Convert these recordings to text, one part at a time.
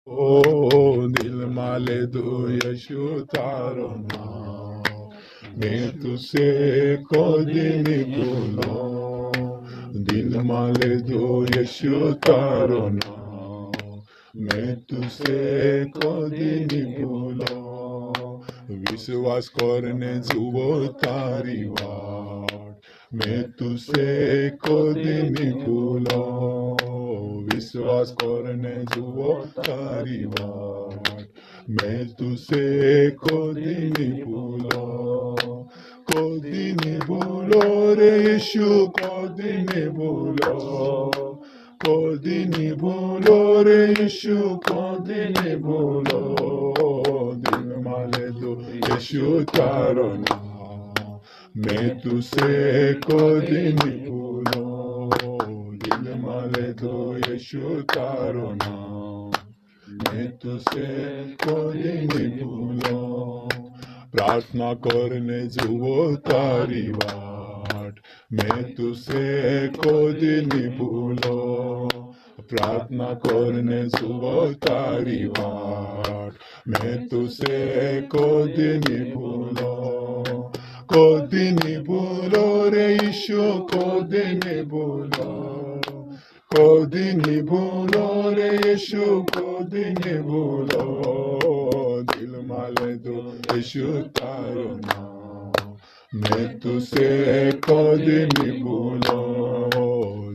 ओ दिल माले दो यशु तारो नाम, मैं तुझसे कभी नहीं भूलो। दिल माले दो यशु तारो नाम, मैं तुझसे कभी नहीं भूलो। विश्वास करने जुओ तारी वाट, मैं तुझसे कभी नहीं भूलो। विश्वास करने जुओ तारी वाट, मैं तुझसे कभी नहीं भूलो। कभी नहीं भूलो रे यीशु, कभी नहीं भूलो। कभी नहीं भूलो रे यीशु, कभी नहीं भूलो। दिल माले दो यीशु तारो नाम, मैं तुझसे कभी नहीं भूलो। दिल माले दो यीशु तारो नाम, मैं तुझसे कभी नहीं भूलो। प्रार्थना करने जुओ तारी वाट, मैं तुझसे कभी नहीं भूलो। प्रार्थना करने जुओ तारी वाट, मैं तुझसे कभी नहीं भूलो। कभी नहीं भूलो रे यीशु, कभी नहीं भूलो। कभी नहीं भूलो रे यीशु, कभी नहीं भूलो। दिल माले दो यीशु तारो नाम, मैं तुझसे कभी नहीं भूलो।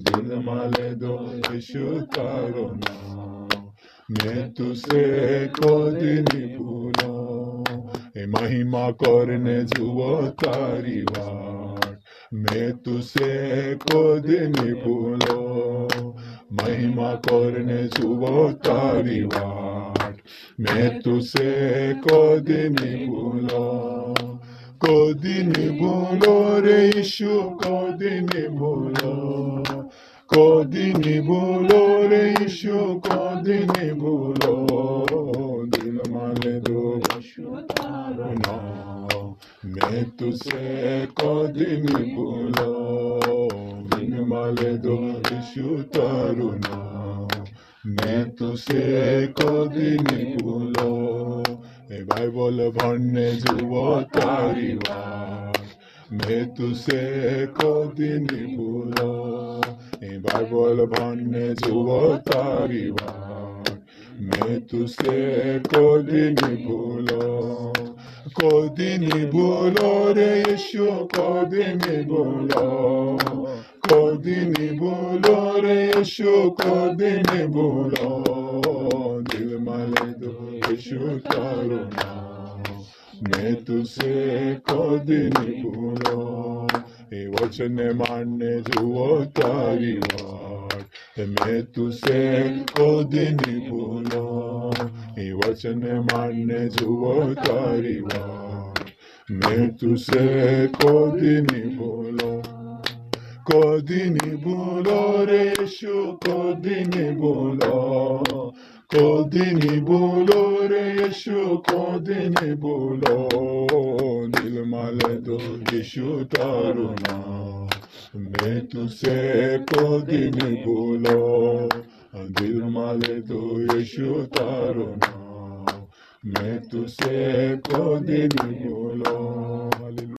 दिल माले दो यीशु तारो नाम, मैं तुझसे कभी नहीं भूलो। महिमा करने जुओ तारी वाट, मैं तुझसे कभी नहीं भूलो। महिमा करने जुओ तारी वाट, मैं तुझसे कभी नहीं भूलो। कभी नहीं भूलो रे यीशु, कभी नहीं भूलो। कभी नहीं भूलो रे यीशु, कभी नहीं भूलो। दिल माले दो यीशु तारो नाम, मैं तुझसे कभी नहीं भूलो। दिल माले दो यीशु तारो नाम, मैं तुझसे कभी नहीं भूलो। बाइबल पढ़ने जुओ तारी वाट, मैं तुझसे कभी नहीं भूलो। बाइबल पढ़ने जुओ तारी वाट, मैं तुझसे कभी नहीं भूलो। कभी नहीं भूलो रे यीशु, कभी नहीं भूलो। कभी नहीं भूलो रे यीशु, कभी नहीं भूलो। दिल माले दो यीशु तारो नाम, मैं तुझसे कभी नहीं भूलो। वचन मानने जुओ तारी वाट, मैं तुझसे कभी नहीं भूलो। वचन मानने जुओ तारी वाट, मैं तुझसे कभी नहीं भूलो। कभी नहीं भूलो रे यीशु, कभी नहीं भूलो। कभी नहीं भूलो रे यीशु, कभी नहीं भूलो। दिल माले दो यीशु तारो नाम, मैं तुझसे कभी नहीं भूलो। दिल माले दो यीशु तारो नाम, मैं तुझसे कभी नहीं भूलो।